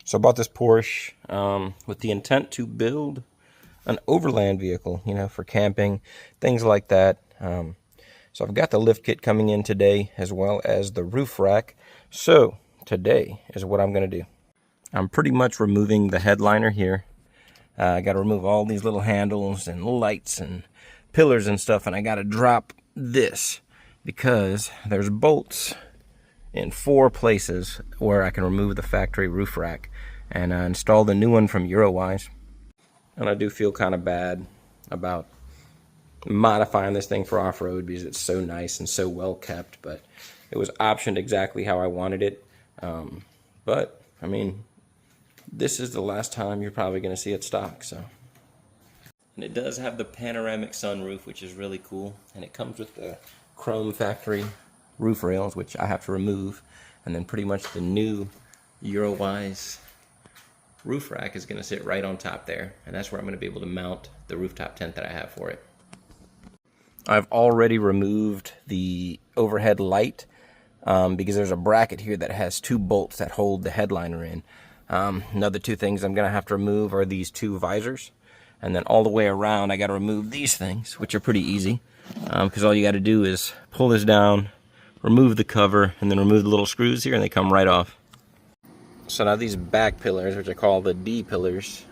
So I bought this Porsche with the intent to build an overland vehicle, you know, for camping, things like that. So I've got the lift kit coming in today, as well as the roof rack. So today is what I'm going to do. I'm pretty much removing the headliner here. I got to remove all these little handles and lights and pillars and stuff, and I got to drop this because there's bolts in 4 places where I can remove the factory roof rack and install the new one from Eurowise. And I do feel kind of bad about modifying this thing for off-road because it's so nice and so well kept, but it was optioned exactly how I wanted it. But I mean, this is the last time you're probably going to see it stock. So, and it does have the panoramic sunroof, which is really cool, and it comes with the chrome factory roof rails, which I have to remove, and then pretty much the new Eurowise roof rack is going to sit right on top there, and that's where I'm going to be able to mount the rooftop tent that I have for it. I've already removed the overhead light because there's a bracket here that has 2 bolts that hold the headliner in. Another 2 things I'm going to have to remove are these 2 visors, and then all the way around I got to remove these things, which are pretty easy because all you got to do is pull this down, remove the cover, and then remove the little screws here, and they come right off. So now these back pillars, which I call the D pillars,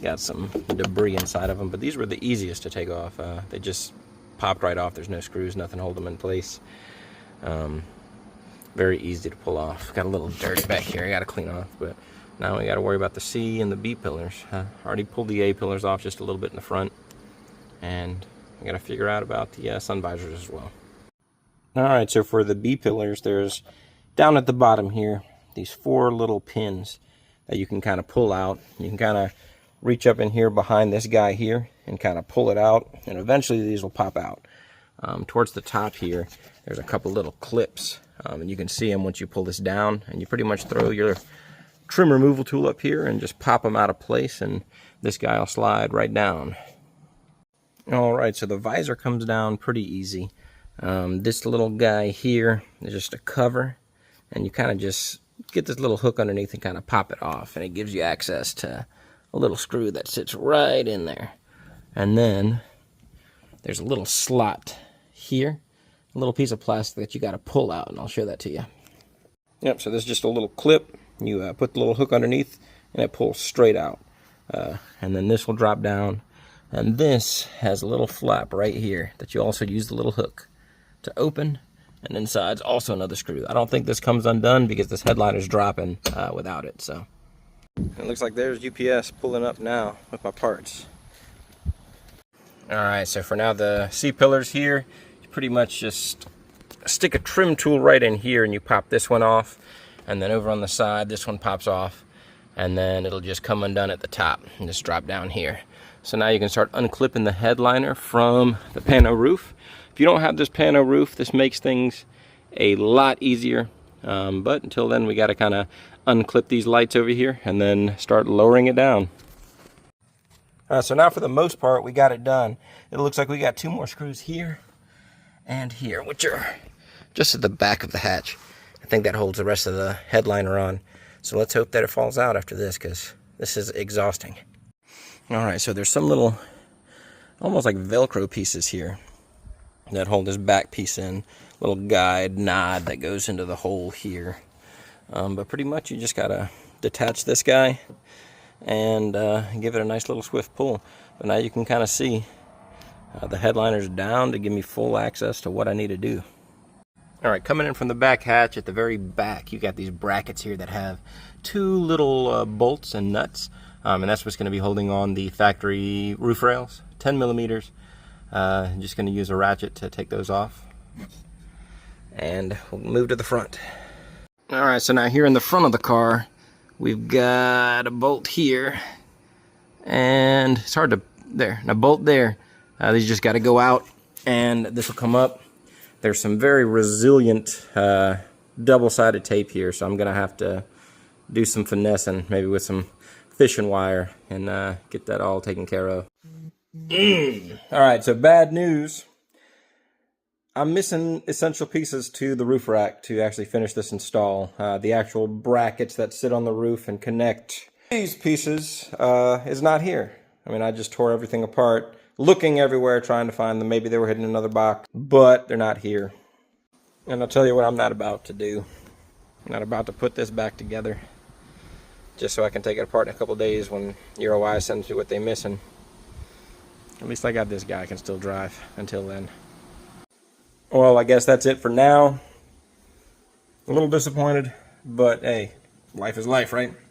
got some debris inside of them, but these were the easiest to take off. They just popped right off. There's no screws, nothing hold them in place. Very easy to pull off. Got a little dirt back here I got to clean off, but now we got to worry about the C and the B pillars. Already pulled the A pillars off just a little bit in the front, and I got to figure out about the sun visors as well. Alright, so for the B pillars, there's down at the bottom here these 4 little pins that you can kind of pull out. You can kind of reach up in here behind this guy here and kind of pull it out, and eventually these will pop out. Towards the top here, there's a couple little clips, and you can see them once you pull this down, and you pretty much throw your trim removal tool up here and just pop them out of place, and this guy will slide right down. Alright, so the visor comes down pretty easy. This little guy here is just a cover, and you kind of just get this little hook underneath and kind of pop it off, and it gives you access to a little screw that sits right in there. And then there's a little slot here, a little piece of plastic that you got to pull out, and I'll show that to you. Yep, so this is just a little clip. You put the little hook underneath, and it pulls straight out. And then this will drop down, and this has a little flap right here that you also use the little hook to open, and inside's also another screw. I don't think this comes undone because this headliner's dropping without it. So it looks like there's UPS pulling up now with my parts. Alright, so for now the C pillars here, you pretty much just stick a trim tool right in here and you pop this one off, and then over on the side this one pops off, and then it'll just come undone at the top and just drop down here. So now you can start unclipping the headliner from the pano roof. If you don't have this pano roof, this makes things a lot easier, but until then we got to kind of unclip these lights over here and then start lowering it down. So now for the most part we got it done. It looks like we got 2 more screws here and here, which are just at the back of the hatch. I think that holds the rest of the headliner on. So let's hope that it falls out after this, because this is exhausting. Alright, so there's some little, almost like Velcro pieces here that hold this back piece in. Little guide nod that goes into the hole here. But pretty much you just gotta detach this guy and give it a nice little swift pull. But now you can kind of see the headliner's down to give me full access to what I need to do. Alright, coming in from the back hatch, at the very back you got these brackets here that have 2 little bolts and nuts, and that's what's going to be holding on the factory roof rails, 10 millimeters. Just going to use a ratchet to take those off, and we'll move to the front. Alright, so now here in the front of the car we've got a bolt here, and it's hard to, there, a bolt there. These just got to go out, and this will come up. There's some very resilient double-sided tape here, so I'm going to have to do some finessing, maybe with some fishing wire, and get that all taken care of. Alright, so bad news. I'm missing essential pieces to the roof rack to actually finish this install. The actual brackets that sit on the roof and connect these pieces is not here. I mean, I just tore everything apart, looking everywhere, trying to find them. Maybe they were hidden in another box, but they're not here. And I'll tell you what I'm not about to do. I'm not about to put this back together just so I can take it apart in a couple days when Eurowise sends me what they're missing. At least I got this guy I can still drive until then. Well, I guess that's it for now. A little disappointed, but hey, life is life, right?